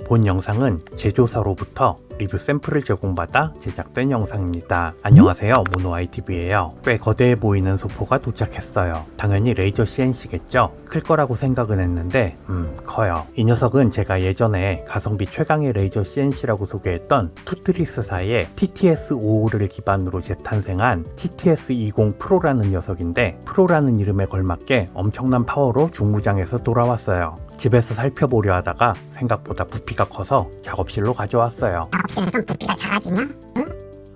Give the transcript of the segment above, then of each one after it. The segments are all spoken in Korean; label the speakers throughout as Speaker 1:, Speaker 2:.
Speaker 1: 본 영상은 제조사로부터 리뷰 샘플을 제공받아 제작된 영상입니다. 안녕하세요, 모노아이TV예요. 꽤 거대해 보이는 소포가 도착했어요. 당연히 레이저 CNC겠죠? 클 거라고 생각은 했는데 커요. 이 녀석은 제가 예전에 가성비 최강의 레이저 CNC라고 소개했던 투트리스사의 TTS55를 기반으로 재탄생한 TTS20 프로라는 녀석인데, 프로라는 이름에 걸맞게 엄청난 파워로 중무장에서 돌아왔어요. 집에서 살펴보려 하다가 생각보다 부피가 커서 작업실로 가져왔어요.
Speaker 2: 작업실에선 부피가 작아지냐? 응?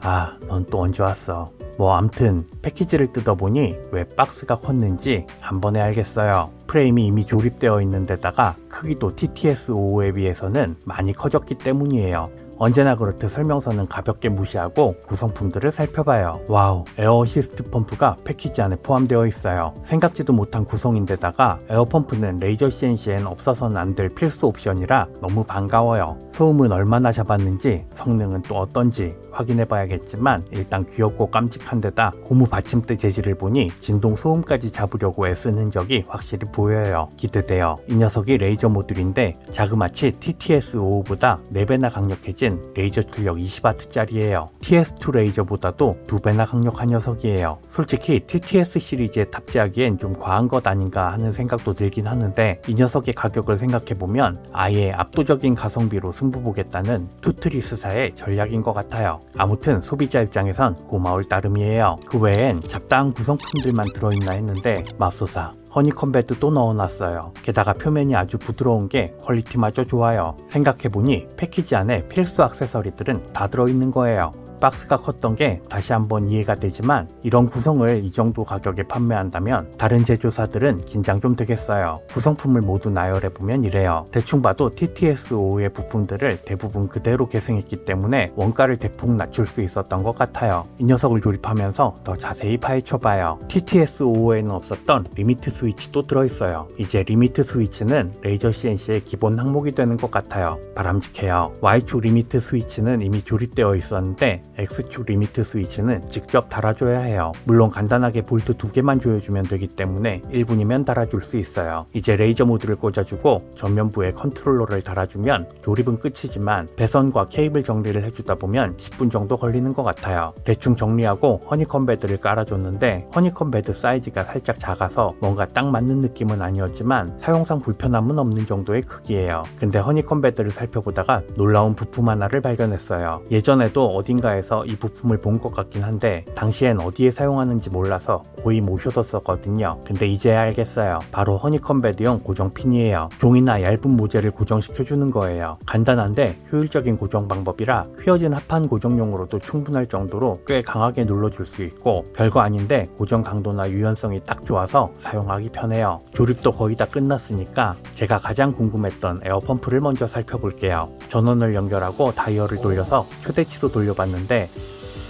Speaker 1: 아, 넌 또 언제 왔어? 뭐 암튼 패키지를 뜯어보니 왜 박스가 컸는지 한 번에 알겠어요. 프레임이 이미 조립되어 있는 데다가 크기도 TTS55에 비해서는 많이 커졌기 때문이에요. 언제나 그렇듯 설명서는 가볍게 무시하고 구성품들을 살펴봐요. 와우, 에어 어시스트 펌프가 패키지 안에 포함되어 있어요. 생각지도 못한 구성인데다가 에어 펌프는 레이저 CNC엔 없어서는 안 될 필수 옵션이라 너무 반가워요. 소음은 얼마나 잡았는지, 성능은 또 어떤지 확인해 봐야겠지만 일단 귀엽고 깜찍한 데다 고무 받침대 재질을 보니 진동 소음까지 잡으려고 애쓴 흔적이 확실히 보여요. 기대돼요. 이 녀석이 레이저 모듈인데 자그마치 TTS55보다 4배나 강력해진 레이저 출력 20W짜리예요. TS2 레이저보다도 2배나 강력한 녀석이에요. 솔직히 TTS 시리즈에 탑재하기엔 좀 과한 것 아닌가 하는 생각도 들긴 하는데, 이 녀석의 가격을 생각해보면 아예 압도적인 가성비로 승부 보겠다는 투트리스사의 전략인 것 같아요. 아무튼 소비자 입장에선 고마울 따름이에요. 그 외엔 잡다한 구성품들만 들어있나 했는데 맙소사 허니콤베도 또 넣어놨어요. 게다가 표면이 아주 부드러운 게 퀄리티마저 좋아요. 생각해보니 패키지 안에 필수 액세서리들은 다 들어있는 거예요. 박스가 컸던 게 다시 한번 이해가 되지만, 이런 구성을 이 정도 가격에 판매한다면 다른 제조사들은 긴장 좀 되겠어요. 구성품을 모두 나열해보면 이래요. 대충 봐도 TTS55의 부품들을 대부분 그대로 계승했기 때문에 원가를 대폭 낮출 수 있었던 것 같아요. 이 녀석을 조립하면서 더 자세히 파헤쳐봐요. TTS55에는 없었던 리미트 스위치도 들어있어요. 이제 리미트 스위치는 레이저 CNC의 기본 항목이 되는 것 같아요. 바람직해요. Y축 리미트 스위치는 이미 조립되어 있었는데 X축 리미트 스위치는 직접 달아줘야 해요. 물론 간단하게 볼트 2개만 조여주면 되기 때문에 1분이면 달아줄 수 있어요. 이제 레이저 모듈을 꽂아주고 전면부에 컨트롤러를 달아주면 조립은 끝이지만 배선과 케이블 정리를 해주다 보면 10분 정도 걸리는 것 같아요. 대충 정리하고 허니콤 베드를 깔아줬는데, 허니콤 베드 사이즈가 살짝 작아서 뭔가 딱 맞는 느낌은 아니었지만 사용상 불편함은 없는 정도의 크기예요. 근데 허니콤 베드를 살펴보다가 놀라운 부품 하나를 발견했어요. 예전에도 어딘가에서 이 부품을 본 것 같긴 한데 당시엔 어디에 사용하는지 몰라서 거의 못 셔뒀었거든요. 근데 이제야 알겠어요. 바로 허니콤 베드용 고정핀이에요. 종이나 얇은 모재를 고정시켜주는 거예요. 간단한데 효율적인 고정 방법이라 휘어진 합판 고정용으로도 충분할 정도로 꽤 강하게 눌러줄 수 있고, 별거 아닌데 고정 강도나 유연성이 딱 좋아서 사용하기 편해요. 조립도 거의 다 끝났으니까 제가 가장 궁금했던 에어펌프를 먼저 살펴볼게요. 전원을 연결하고 다이얼을 돌려서 최대치로 돌려봤는데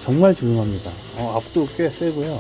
Speaker 3: 정말 조용합니다. 압도 꽤 세고요.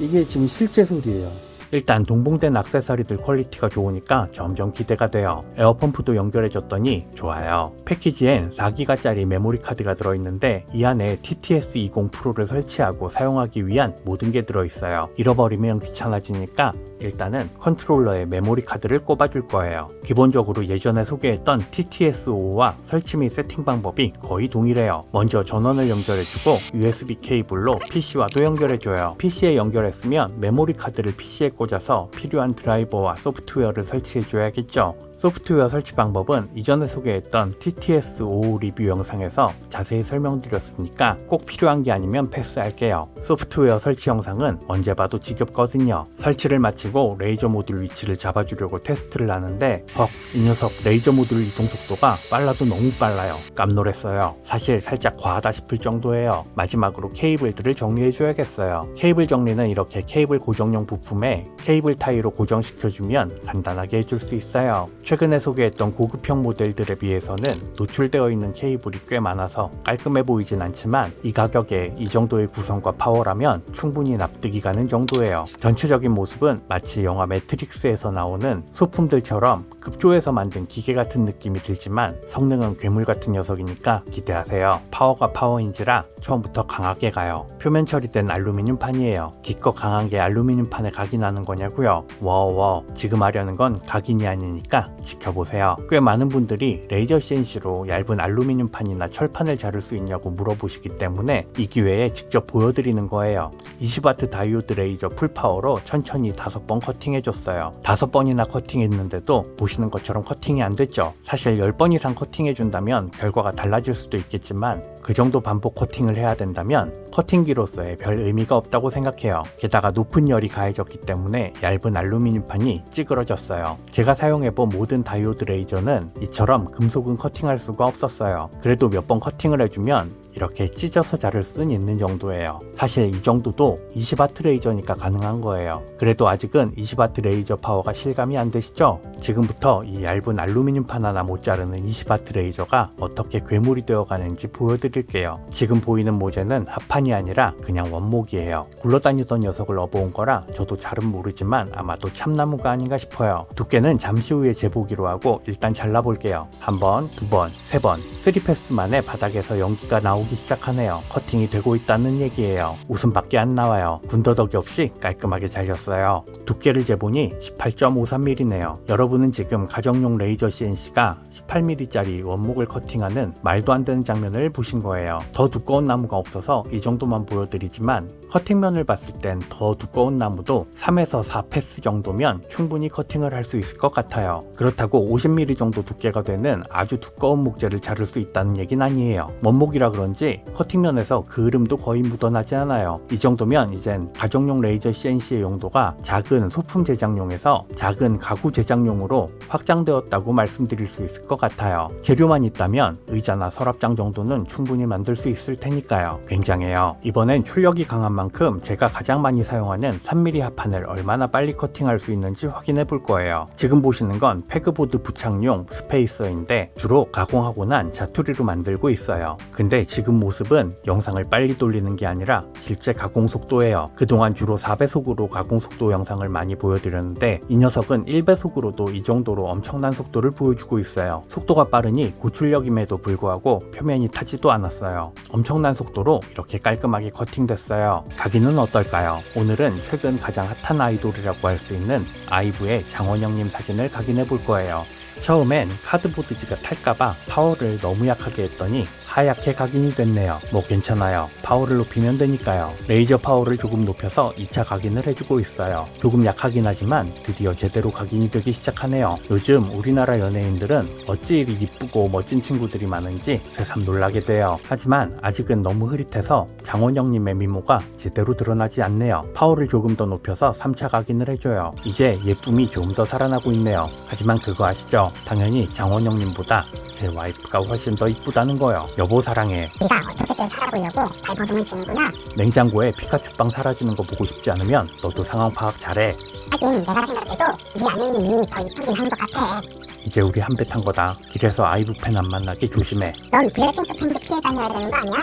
Speaker 3: 이게 지금 실제 소리예요.
Speaker 1: 일단 동봉된 액세서리들 퀄리티가 좋으니까 점점 기대가 돼요. 에어펌프도 연결해줬더니 좋아요. 패키지엔 4기가짜리 메모리 카드가 들어있는데 이 안에 TTS20 프로를 설치하고 사용하기 위한 모든 게 들어있어요. 잃어버리면 귀찮아지니까 일단은 컨트롤러에 메모리 카드를 꼽아줄 거예요. 기본적으로 예전에 소개했던 TTS55와 설치 및 세팅 방법이 거의 동일해요. 먼저 전원을 연결해주고 USB 케이블로 PC와도 연결해줘요. PC에 연결했으면 메모리 카드를 PC에 꽂아서 필요한 드라이버와 소프트웨어를 설치해줘야겠죠. 소프트웨어 설치 방법은 이전에 소개했던 TTS55 리뷰 영상에서 자세히 설명드렸으니까 꼭 필요한 게 아니면 패스할게요. 소프트웨어 설치 영상은 언제 봐도 지겹거든요. 설치를 마치고 레이저 모듈 위치를 잡아주려고 테스트를 하는데 이 녀석 레이저 모듈 이동 속도가 빨라도 너무 빨라요. 깜놀했어요. 사실 살짝 과하다 싶을 정도예요. 마지막으로 케이블들을 정리해줘야겠어요. 케이블 정리는 이렇게 케이블 고정용 부품에 케이블 타이로 고정시켜주면 간단하게 해줄 수 있어요. 최근에 소개했던 고급형 모델들에 비해서는 노출되어 있는 케이블이 꽤 많아서 깔끔해 보이진 않지만 이 가격에 이 정도의 구성과 파워라면 충분히 납득이 가는 정도예요. 전체적인 모습은 마치 영화 매트릭스에서 나오는 소품들처럼 급조해서 만든 기계 같은 느낌이 들지만 성능은 괴물 같은 녀석이니까 기대하세요. 파워가 파워인지라 처음부터 강하게 가요. 표면 처리된 알루미늄 판이에요. 기껏 강한 게 알루미늄 판에 각이 나는 거냐고요? 워워, 지금 하려는 건 각인이 아니니까 지켜보세요. 꽤 많은 분들이 레이저 CNC로 얇은 알루미늄 판이나 철판을 자를 수 있냐고 물어보시기 때문에 이 기회에 직접 보여드리는 거예요. 20W 다이오드 레이저 풀파워로 천천히 5번 커팅해줬어요. 5번이나 커팅했는데도 보시는 것처럼 커팅이 안 됐죠. 사실 10번 이상 커팅해준다면 결과가 달라질 수도 있겠지만 그 정도 반복 커팅을 해야 된다면 커팅기로서의 별 의미가 없다고 생각해요. 게다가 높은 열이 가해졌기 때문에 얇은 알루미늄 판이 찌그러졌어요. 제가 사용해본 모든 다이오드 레이저는 이처럼 금속은 커팅할 수가 없었어요. 그래도 몇 번 커팅을 해주면 이렇게 찢어서 자를 수는 있는 정도예요. 사실 이 정도도 20W 레이저니까 가능한 거예요. 그래도 아직은 20W 레이저 파워가 실감이 안 되시죠? 지금부터 이 얇은 알루미늄 판 하나 못 자르는 20W 레이저가 어떻게 괴물이 되어가는지 보여드릴게요. 지금 보이는 모재는 합판이 아니라 그냥 원목이에요. 굴러다니던 녀석을 업어온 거라 저도 잘은 모르지만 아마도 참나무가 아닌가 싶어요. 두께는 잠시 후에 재보기로 하고 일단 잘라볼게요. 한 번, 두 번, 세 번, 3패스 만에 바닥에서 연기가 나오기 시작하네요. 커팅이 되고 있다는 얘기예요. 웃음밖에 안 나와요. 군더더기 없이 깔끔하게 잘렸어요. 두께를 재보니 18.53mm네요. 여러분은 지금 가정용 레이저 CNC가 18mm짜리 원목을 커팅하는 말도 안 되는 장면을 보신 거예요. 더 두꺼운 나무가 없어서 이 정도만 보여드리지만 커팅면을 봤을 땐 더 두꺼운 나무도 3에서 4패스 정도면 충분히 커팅을 할 수 있을 것 같아요. 그렇다고 50mm 정도 두께가 되는 아주 두꺼운 목재를 자를 수 있다는 얘긴 아니에요. 원목이라 그런지 커팅면에서 그을음도 거의 묻어나지 않아요. 이 정도면 이젠 가정용 레이저 CNC의 용도가 작은 소품 제작용에서 작은 가구 제작용으로 확장되었다고 말씀드릴 수 있을 것 같아요. 재료만 있다면 의자나 서랍장 정도는 충분히 만들 수 있을 테니까요. 굉장해요. 이번엔 출력이 강한 만큼 제가 가장 많이 사용하는 3mm 합판을 얼마나 빨리 커팅할 수 있는지 확인해 볼 거예요. 지금 보시는 건 패그보드 부착용 스페이서인데 주로 가공하고 난 자투리로 만들고 있어요. 근데 지금 모습은 영상을 빨리 돌리는 게 아니라 실제 가공 속도예요. 그동안 주로 4배속으로 가공 속도 영상을 많이 보여드렸는데 이 녀석은 1배속으로도 이 정도로 엄청난 속도를 보여주고 있어요. 속도가 빠르니 고출력임에도 불구하고 표면이 타지도 않았어요. 엄청난 속도로 이렇게 깔끔하게 커팅됐어요. 각인은 어떨까요? 오늘은 최근 가장 핫한 아이돌이라고 할 수 있는 아이브의 장원영님 사진을 각인해 볼 거예요. 처음엔 카드보드지가 탈까봐 파워를 너무 약하게 했더니 하얗게 각인이 됐네요. 뭐 괜찮아요. 파워를 높이면 되니까요. 레이저 파워를 조금 높여서 2차 각인을 해주고 있어요. 조금 약하긴 하지만 드디어 제대로 각인이 되기 시작하네요. 요즘 우리나라 연예인들은 어찌 이리 이쁘고 멋진 친구들이 많은지 새삼 놀라게 돼요. 하지만 아직은 너무 흐릿해서 장원영님의 미모가 제대로 드러나지 않네요. 파워를 조금 더 높여서 3차 각인을 해줘요. 이제 예쁨이 좀 더 살아나고 있네요. 하지만 그거 아시죠? 당연히 장원영님보다 제 와이프가 훨씬 더 이쁘다는 거요. 여보 사랑해.
Speaker 2: 네가 어떻게든 살아보려고 발버둥을 치는구나.
Speaker 1: 냉장고에 피카츄빵 사라지는 거 보고 싶지 않으면 너도 상황 파악 잘해.
Speaker 2: 하긴 내가 생각해도 네 아내님이 더 이쁘긴 한 것 같아.
Speaker 1: 이제 우리 한 배 탄 거다. 길에서 아이브 팬 안 만나게 조심해.
Speaker 2: 넌 블랙핑크 팬도 피해 다녀야 되는 거 아니야?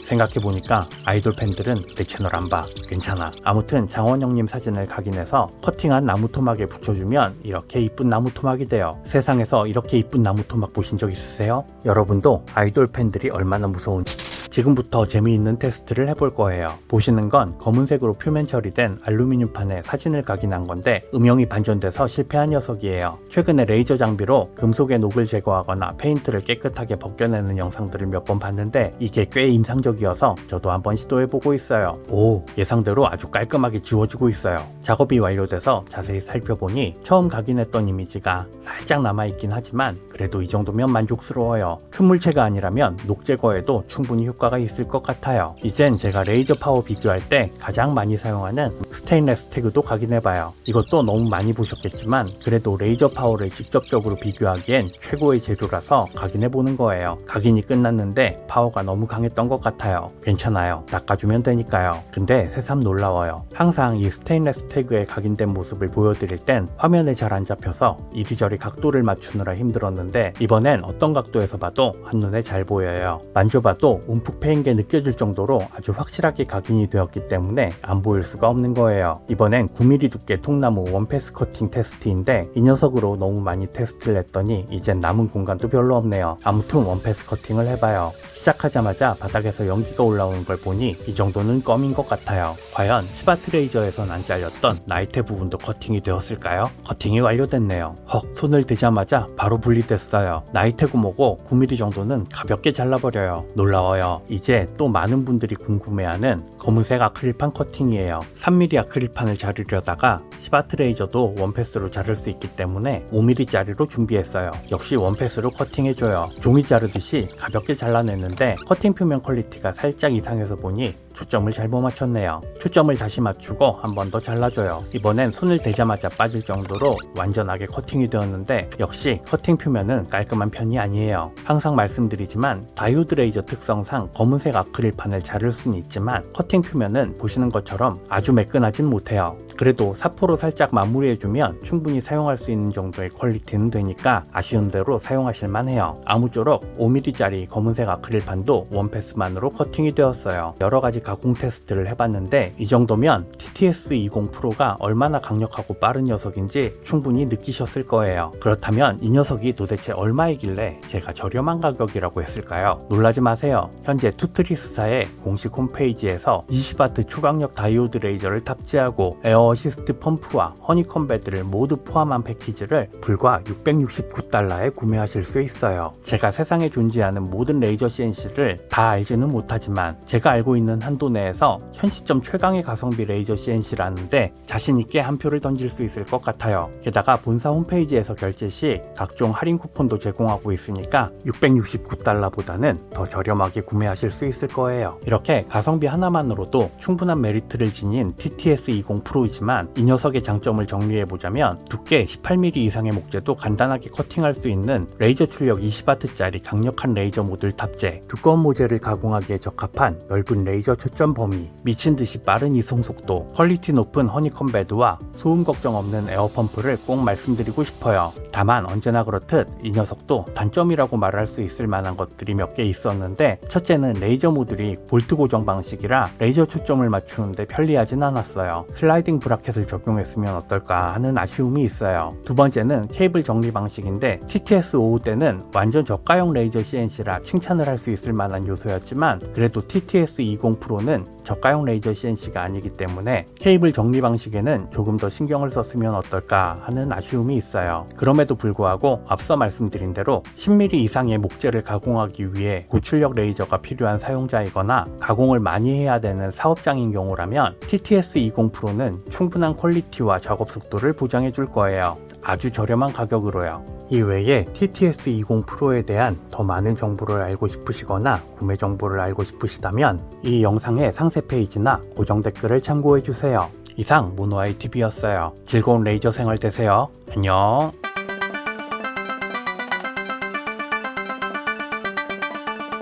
Speaker 1: 생각해보니까 아이돌 팬들은 내 채널 안 봐. 괜찮아. 아무튼 장원영님 사진을 각인해서 커팅한 나무 토막에 붙여주면 이렇게 이쁜 나무 토막이 돼요. 세상에서 이렇게 이쁜 나무 토막 보신 적 있으세요? 여러분도 아이돌 팬들이 얼마나 무서운지 지금부터 재미있는 테스트를 해볼 거예요. 보시는 건 검은색으로 표면 처리된 알루미늄판에 사진을 각인한 건데 음영이 반전돼서 실패한 녀석이에요. 최근에 레이저 장비로 금속의 녹을 제거하거나 페인트를 깨끗하게 벗겨내는 영상들을 몇 번 봤는데 이게 꽤 인상적이어서 저도 한번 시도해보고 있어요. 오, 예상대로 아주 깔끔하게 지워지고 있어요. 작업이 완료돼서 자세히 살펴보니 처음 각인했던 이미지가 살짝 남아있긴 하지만 그래도 이 정도면 만족스러워요. 큰 물체가 아니라면 녹 제거에도 충분히 효과가 있을 것 같아요. 이젠 제가 레이저 파워 비교할 때 가장 많이 사용하는 스테인레스 태그도 각인해봐요. 이것도 너무 많이 보셨겠지만 그래도 레이저 파워를 직접적으로 비교하기엔 최고의 재료라서 각인해보는 거예요. 각인이 끝났는데 파워가 너무 강했던 것 같아요. 괜찮아요. 닦아주면 되니까요. 근데 새삼 놀라워요. 항상 이 스테인레스 태그에 각인된 모습을 보여드릴 땐 화면에 잘 안 잡혀서 이리저리 각도를 맞추느라 힘들었는데 이번엔 어떤 각도에서 봐도 한눈에 잘 보여요. 만져봐도 움푹 부패인 게 느껴질 정도로 아주 확실하게 각인이 되었기 때문에 안 보일 수가 없는 거예요. 이번엔 9mm 두께 통나무 원패스 커팅 테스트인데 이 녀석으로 너무 많이 테스트를 했더니 이젠 남은 공간도 별로 없네요. 아무튼 원패스 커팅을 해봐요. 시작하자마자 바닥에서 연기가 올라오는 걸 보니 이 정도는 껌인 것 같아요. 과연 스바트 레이저에선 안 잘렸던 나이테 부분도 커팅이 되었을까요? 커팅이 완료됐네요. 헉, 손을 대자마자 바로 분리됐어요. 나이테 구멍고 9mm 정도는 가볍게 잘라버려요. 놀라워요. 이제 또 많은 분들이 궁금해하는 검은색 아크릴판 커팅이에요. 3mm 아크릴판을 자르려다가 스바트 레이저도 원패스로 자를 수 있기 때문에 5mm짜리로 준비했어요. 역시 원패스로 커팅해줘요. 종이 자르듯이 가볍게 잘라냈는데 커팅 표면 퀄리티가 살짝 이상해서 보니 초점을 잘못 맞췄네요. 초점을 다시 맞추고 한 번 더 잘라줘요. 이번엔 손을 대자마자 빠질 정도로 완전하게 커팅이 되었는데 역시 커팅 표면은 깔끔한 편이 아니에요. 항상 말씀드리지만 다이오드 레이저 특성상 검은색 아크릴판을 자를 수는 있지만 커팅 표면은 보시는 것처럼 아주 매끈하진 못해요. 그래도 사포로 살짝 마무리해주면 충분히 사용할 수 있는 정도의 퀄리티는 되니까 아쉬운 대로 사용하실 만해요. 아무쪼록 5mm짜리 검은색 아크릴판도 원패스만으로 커팅이 되었어요. 여러가지 가공 테스트를 해봤는데 이 정도면 TTS20 프로가 얼마나 강력하고 빠른 녀석인지 충분히 느끼셨을 거예요. 그렇다면 이 녀석이 도대체 얼마이길래 제가 저렴한 가격이라고 했을까요? 놀라지 마세요. 현재 투트리스사의 공식 홈페이지에서 20W 초강력 다이오드 레이저를 탑재하고 에어 어시스트 펌프와 허니콤 베드를 모두 포함한 패키지를 불과 669달러에 구매하실 수 있어요. 제가 세상에 존재하는 모든 레이저 CNC를 다 알지는 못하지만 제가 알고 있는 한도 내에서 현 시점 최강의 가성비 레이저 CNC라는데 자신있게 한 표를 던질 수 있을 것 같아요. 게다가 본사 홈페이지에서 결제 시 각종 할인 쿠폰도 제공하고 있으니까 669달러보다는 더 저렴하게 구매하실 수 있을 거예요. 이렇게 가성비 하나만으로도 충분한 메리트를 지닌 TTS20 프로이지만 이 녀석의 장점을 정리해보자면 두께 18mm 이상의 목재도 간단하게 커팅할 수 있는 레이저 출력 20W짜리 강력한 레이저 모듈 탑재, 두꺼운 모재를 가공하기에 적합한 넓은 레이저 초점 범위, 미친듯이 빠른 이송 속도, 퀄리티 높은 허니콤 베드와 소음 걱정 없는 에어펌프를 꼭 말씀드리고 싶어요. 다만 언제나 그렇듯 이 녀석도 단점이라고 말할 수 있을 만한 것들이 몇 개 있었는데 첫째는 레이저 모듈이 볼트 고정 방식이라 레이저 초점을 맞추는데 편리하진 않았어요. 슬라이딩 브라켓을 적용했으면 어떨까 하는 아쉬움이 있어요. 두 번째는 케이블 정리 방식인데 TTS55 때는 완전 저가형 레이저 CNC라 칭찬을 할 수 있을 만한 요소였지만 그래도 TTS20 프로는 저가형 레이저 CNC가 아니기 때문에 케이블 정리 방식에는 조금 더 신경을 썼으면 어떨까 하는 아쉬움이 있어요. 그럼에도 불구하고 앞서 말씀드린 대로 10mm 이상의 목재를 가공하기 위해 고출력 레이저가 필요한 사용자이거나 가공을 많이 해야 되는 사업장인 경우라면 TTS20 프로는 충분한 퀄리티와 작업 속도를 보장해 줄 거예요. 아주 저렴한 가격으로요. 이외에 TTS20 프로에 대한 더 많은 정보를 알고 싶으시거나 구매 정보를 알고 싶으시다면 이 영상의 상세 페이지나 고정 댓글을 참고해 주세요. 이상 모노아이 TV였어요. 즐거운 레이저 생활 되세요. 안녕.